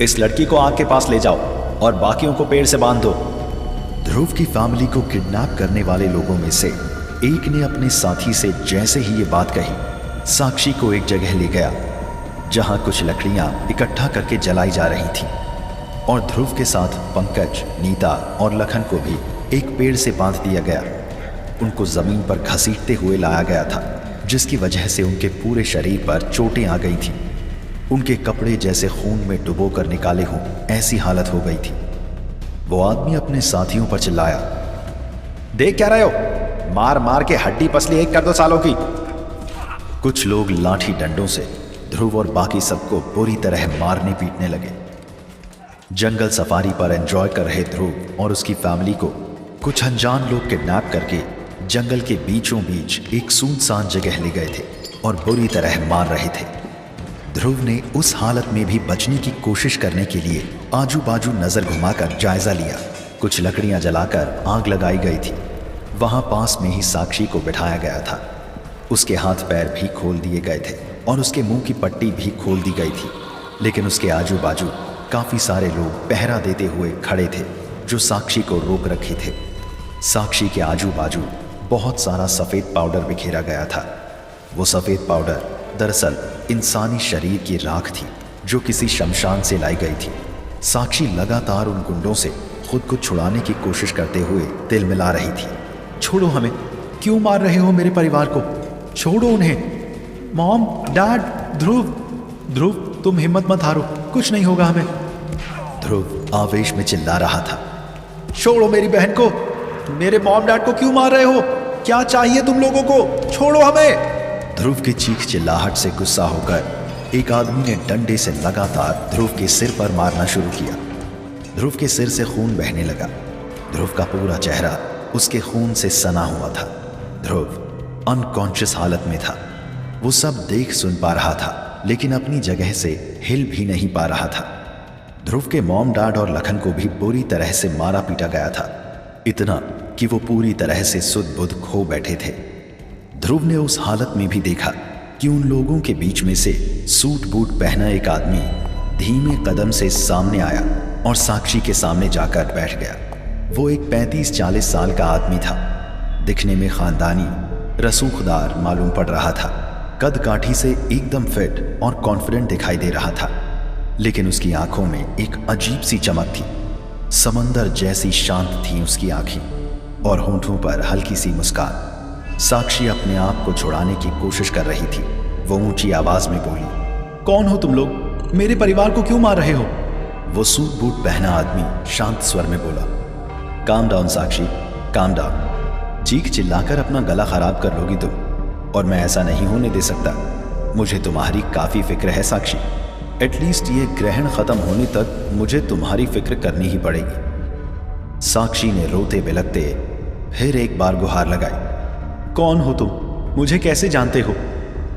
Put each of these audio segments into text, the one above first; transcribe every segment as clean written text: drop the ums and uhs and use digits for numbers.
इस लड़की को आग के पास ले जाओ और बाकियों को पेड़ से बांध दो। ध्रुव की फैमिली को किडनैप करने वाले लोगों में से एक ने अपने साथी से जैसे ही ये बात कही, साक्षी को एक जगह ले गया जहां कुछ लकड़ियां इकट्ठा करके जलाई जा रही थी और ध्रुव के साथ पंकज, नीता और लखन को भी एक पेड़ से बांध दिया गया। उनको जमीन पर घसीटते हुए लाया गया था, जिसकी वजह से उनके पूरे शरीर पर चोटें आ गई थी। उनके कपड़े जैसे खून में डुबो कर निकाले हों ऐसी हालत हो गई थी। वो आदमी अपने साथियों पर चिल्लाया, देख क्या रहे हो, मार मार के हड्डी पसली एक कर दो सालों की। कुछ लोग लाठी डंडों से ध्रुव और बाकी सबको बुरी तरह मारने पीटने लगे। जंगल सफारी पर एंजॉय कर रहे ध्रुव और उसकी फैमिली को कुछ अनजान लोग किडनैप करके जंगल के बीचों बीच एक सुनसान जगह ले गए थे और बुरी तरह मार रहे थे। ध्रुव ने उस हालत में भी बचने की कोशिश करने के लिए आजू बाजू नजर घुमाकर जायजा लिया। कुछ लकड़ियां जलाकर आग लगाई गई थी। वहां पास में ही साक्षी को बिठाया गया था। उसके हाथ पैर भी खोल दिए गए थे और उसके मुंह की पट्टी भी खोल दी गई थी, लेकिन उसके आजू बाजू काफी सारे लोग पहरा देते हुए खड़े थे जो साक्षी को रोक रखे थे। साक्षी के आजू बाजू बहुत सारा सफेद पाउडर बिखेरा गया था। वो सफेद पाउडर दरअसल इंसानी शरीर की राख थी जो किसी शमशान से लाई गई थी। साक्षी लगातार उन गुंडों से खुद को छुड़ाने की कोशिश करते हुए तिल मिला रही थी। छोड़ो हमें, क्यों मार रहे हो मेरे परिवार को, छोड़ो उन्हें। मॉम, डैड, ध्रुव तुम हिम्मत मत हारो, कुछ नहीं होगा हमें। ध्रुव आवेश में चिल्ला रहा था, छोड़ो मेरी बहन को, मेरे मॉम डैड को क्यों मार रहे हो, क्या चाहिए तुम लोगों को, छोड़ो हमें। ध्रुव की चीख चिल्लाहट से गुस्सा होकर एक आदमी ने डंडे से लगातार ध्रुव के सिर पर मारना शुरू किया। ध्रुव के सिर से खून बहने लगा। ध्रुव का पूरा चेहरा उसके खून से सना हुआ था। ध्रुव अनकॉन्शियस हालत में था। वो सब देख सुन पा रहा था, लेकिन अपनी जगह से हिल भी नहीं पा रहा था। ध्रुव के मॉम, डैड और लखन को भी बुरी तरह से मारा पीटा गया था, इतना कि वो पूरी तरह से सुध बुध खो बैठे थे। ध्रुव ने उस हालत में भी देखा कि उन लोगों के बीच में से सूट बूट पहना एक आदमी धीमे कदम से सामने आया और साक्षी के सामने जाकर बैठ गया। वो एक 35-40 साल का आदमी था। दिखने में खानदानी, रसूखदार मालूम पड़ रहा था। कद काठी से एकदम फिट और कॉन्फिडेंट दिखाई दे रहा था, लेकिन उसकी आंखों में एक अजीब सी चमक थी। समंदर जैसी शांत थी उसकी आंखें और होंठों पर हल्की सी मुस्कान। साक्षी अपने आप को छुड़ाने की कोशिश कर रही थी। वो ऊंची आवाज में बोली, कौन हो तुम लोग, मेरे परिवार को क्यों मार रहे हो। वो सूट बूट पहना आदमी शांत स्वर में बोला, काम डाउन साक्षी, काम डाउन। चीख चिल्लाकर अपना गला खराब कर लोगी तुम, और मैं ऐसा नहीं होने दे सकता। मुझे तुम्हारी काफी फिक्र है साक्षी। एटलीस्ट ये ग्रहण खत्म होने तक मुझे तुम्हारी फिक्र करनी ही पड़ेगी। साक्षी ने रोते बिलखते फिर एक बार गुहार लगाई, कौन हो तुम, मुझे कैसे जानते हो,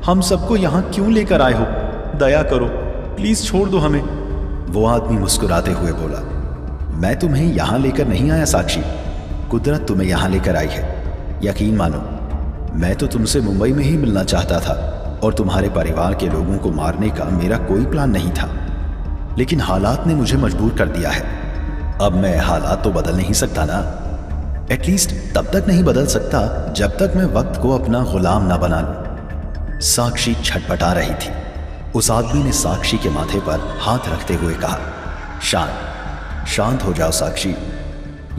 हम सबको यहाँ क्यों लेकर आए हो, दया करो, प्लीज छोड़ दो हमें। वो आदमी मुस्कुराते हुए बोला, मैं तुम्हें यहाँ लेकर नहीं आया साक्षी, कुदरत तुम्हें यहाँ लेकर आई है। यकीन मानो, मैं तो तुमसे मुंबई में ही मिलना चाहता था और तुम्हारे परिवार के लोगों को मारने का मेरा कोई प्लान नहीं था, लेकिन हालात ने मुझे मजबूर कर दिया है। अब मैं हालात तो बदल नहीं सकता ना, एटलीस्ट तब तक नहीं बदल सकता जब तक मैं वक्त को अपना गुलाम ना बना लूं। साक्षी छटपटा रही थी। उस आदमी ने साक्षी के माथे पर हाथ रखते हुए कहा, शांत हो जाओ साक्षी,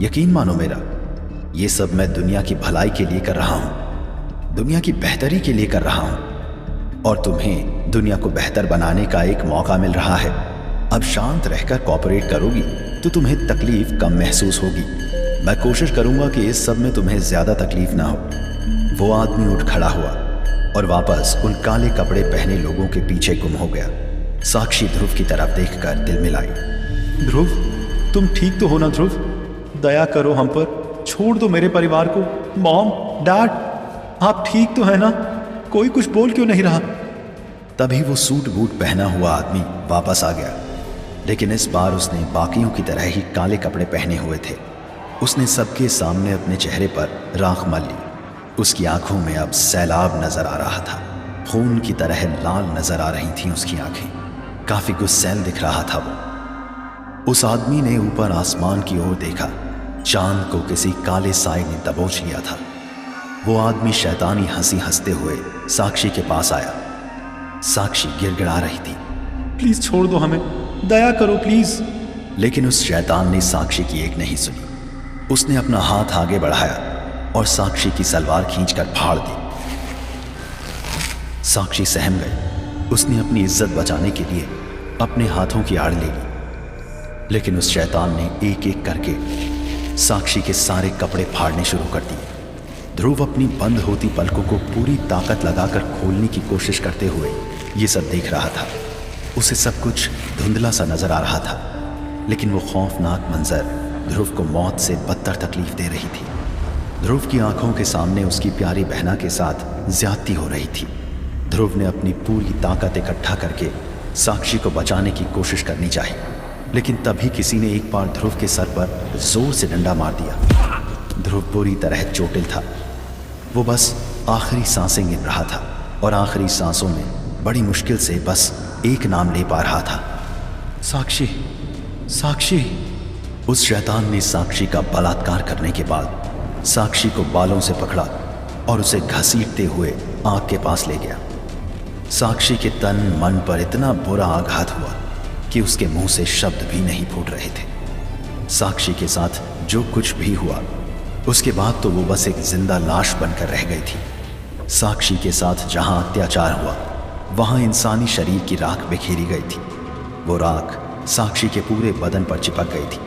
यकीन मानो मेरा, ये सब मैं दुनिया की भलाई के लिए कर रहा हूं, दुनिया की बेहतरी के लिए कर रहा हूं, और तुम्हें दुनिया को बेहतर बनाने का एक मौका मिल रहा है। अब शांत रहकर कोऑपरेट करोगी तो तुम्हें तकलीफ कम महसूस होगी। मैं कोशिश करूंगा कि इस सब में तुम्हें ज्यादा तकलीफ ना हो। वो आदमी उठ खड़ा हुआ और वापस उन काले कपड़े पहने लोगों के पीछे गुम हो गया। साक्षी ध्रुव की तरफ देखकर दिल मिलाई, ध्रुव तुम ठीक तो हो ना ध्रुव, दया करो हम पर, छोड़ दो मेरे परिवार को। मॉम, डैड, आप ठीक तो है ना, कोई कुछ बोल क्यों नहीं रहा। तभी वो सूट बूट पहना हुआ आदमी वापस आ गया, लेकिन इस बार उसने बाकियों की तरह ही काले कपड़े पहने हुए थे। उसने सबके सामने अपने चेहरे पर राख मली। उसकी आंखों में अब सैलाब नजर आ रहा था। खून की तरह लाल नजर आ रही थी उसकी आंखें। काफी गुस्सैल दिख रहा था वो। उस आदमी ने ऊपर आसमान की ओर देखा। चांद को किसी काले साए ने दबोच लिया था। वो आदमी शैतानी हंसी हंसते हुए साक्षी के पास आया। साक्षी गिड़गिड़ा रही थी, प्लीज छोड़ दो हमें, दया करो प्लीज। लेकिन उस शैतान ने साक्षी की एक नहीं सुनी। उसने अपना हाथ आगे बढ़ाया और साक्षी की सलवार खींचकर फाड़ दी। साक्षी सहम गई। उसने अपनी इज्जत बचाने के लिए अपने हाथों की आड़ ले ली, लेकिन उस शैतान ने एक एक करके साक्षी के सारे कपड़े फाड़ने शुरू कर दिए। ध्रुव अपनी बंद होती पलकों को पूरी ताकत लगाकर खोलने की कोशिश करते हुए ये सब देख रहा था। उसे सब कुछ धुंधला सा नजर आ रहा था, लेकिन वो खौफनाक मंजर ध्रुव को मौत से बदतर तकलीफ दे रही थी। ध्रुव की आंखों के सामने उसकी प्यारी बहना के साथ ज्यादती हो रही थी। ध्रुव ने अपनी पूरी ताकत इकट्ठा करके साक्षी को बचाने की कोशिश करनी चाहिए, लेकिन तभी किसी ने एक बार ध्रुव के सर पर जोर से डंडा मार दिया। ध्रुव पूरी तरह चोटिल था। वो बस आखिरी सांसें गिन रहा था और आखिरी सांसों में बड़ी मुश्किल से बस एक नाम ले पा रहा था, साक्षी, साक्षी। उस शैतान ने साक्षी का बलात्कार करने के बाद साक्षी को बालों से पकड़ा और उसे घसीटते हुए आग के पास ले गया। साक्षी के तन मन पर इतना बुरा आघात हुआ कि उसके मुंह से शब्द भी नहीं फूट रहे थे। साक्षी के साथ जो कुछ भी हुआ उसके बाद तो वो बस एक जिंदा लाश बनकर रह गई थी। साक्षी के साथ जहां अत्याचार हुआ वहां इंसानी शरीर की राख बिखेरी गई थी। वो राख साक्षी के पूरे बदन पर चिपक गई थी।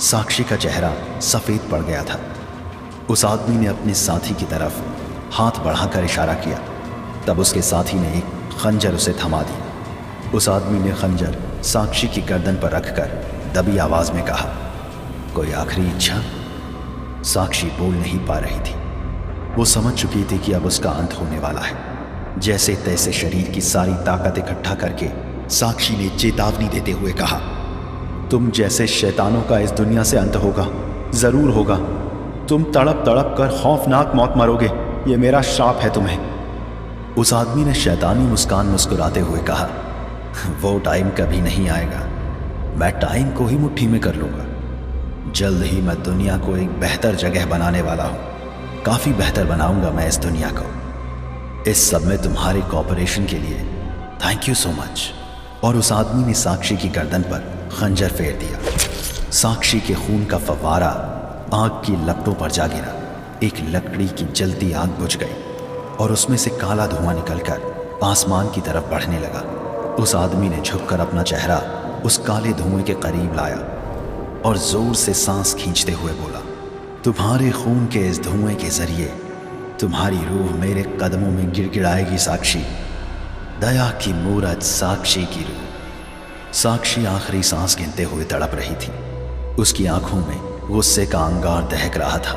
साक्षी का चेहरा सफेद पड़ गया था। उस आदमी ने अपने साथी की तरफ हाथ बढ़ाकर इशारा किया। तब उसके साथी ने एक खंजर उसे थमा दिया। उस आदमी ने खंजर साक्षी की गर्दन पर रखकर दबी आवाज में कहा, कोई आखिरी इच्छा? साक्षी बोल नहीं पा रही थी। वो समझ चुकी थी कि अब उसका अंत होने वाला है। जैसे तैसे शरीर की सारी ताकत इकट्ठा करके साक्षी ने चेतावनी देते हुए कहा, तुम जैसे शैतानों का इस दुनिया से अंत होगा, जरूर होगा। तुम तड़प तड़प कर खौफनाक मौत मरोगे, ये मेरा श्राप है तुम्हें। उस आदमी ने शैतानी मुस्कान मुस्कुराते हुए कहा, वो टाइम कभी नहीं आएगा। मैं टाइम को ही मुट्ठी में कर लूंगा। जल्द ही मैं दुनिया को एक बेहतर जगह बनाने वाला हूं। काफी बेहतर बनाऊंगा मैं इस दुनिया को। इस सब में तुम्हारे कोऑपरेशन के लिए थैंक यू सो मच। और उस आदमी ने साक्षी की गर्दन पर खंजर फेर दिया। साक्षी के खून का फव्वारा आग की लपटों पर जा गिरा। एक लकड़ी की जलती आग बुझ गई और उसमें से काला धुआं निकलकर आसमान की तरफ बढ़ने लगा। उस आदमी ने झुककर अपना चेहरा उस काले धुएं के करीब लाया और जोर से सांस खींचते हुए बोला, तुम्हारे खून के इस धुएं के जरिए तुम्हारी रूह मेरे कदमों में गिड़गिड़ाएगी साक्षी। दया की मूरत साक्षी की रूह। साक्षी आखिरी सांस गिनते हुए तड़प रही थी। उसकी आंखों में गुस्से का अंगार दहक रहा था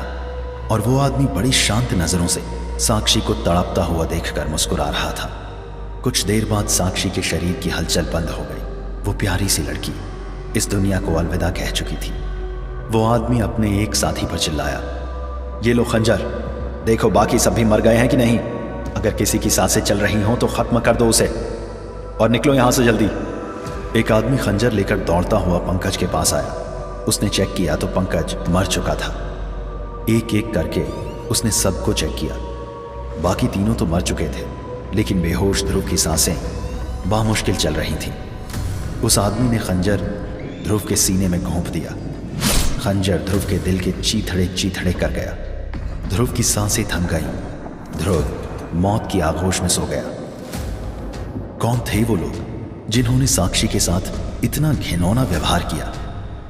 और वो आदमी बड़ी शांत नजरों से साक्षी को तड़पता हुआ देखकर मुस्कुरा रहा था। कुछ देर बाद साक्षी के शरीर की हलचल बंद हो गई। वो प्यारी सी लड़की इस दुनिया को अलविदा कह चुकी थी। वो आदमी अपने एक साथी पर चिल्लाया, ये लो खंजर, देखो बाकी सब भी मर गए हैं कि नहीं। अगर किसी की सांसें चल रही हों तो खत्म कर दो उसे और निकलो यहां से जल्दी। एक आदमी खंजर लेकर दौड़ता हुआ पंकज के पास आया। उसने चेक किया तो पंकज मर चुका था। एक एक करके उसने सबको चेक किया। बाकी तीनों तो मर चुके थे, लेकिन बेहोश ध्रुव की सांसें बामुश्किल चल रही थीं। उस आदमी ने खंजर ध्रुव के सीने में घोंप दिया। खंजर ध्रुव के दिल के चीथड़े चीथड़े कर गया। ध्रुव की सांसें थम गईं। ध्रुव मौत की आगोश में सो गया। कौन थे वो लोग जिन्होंने साक्षी के साथ इतना घिनौना व्यवहार किया?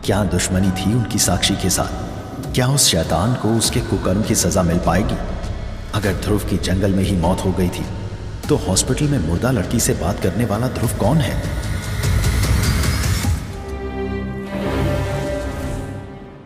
क्या दुश्मनी थी उनकी साक्षी के साथ? क्या उस शैतान को उसके कुकर्म की सजा मिल पाएगी? अगर ध्रुव की जंगल में ही मौत हो गई थी तो हॉस्पिटल में मुर्दा लड़की से बात करने वाला ध्रुव कौन है?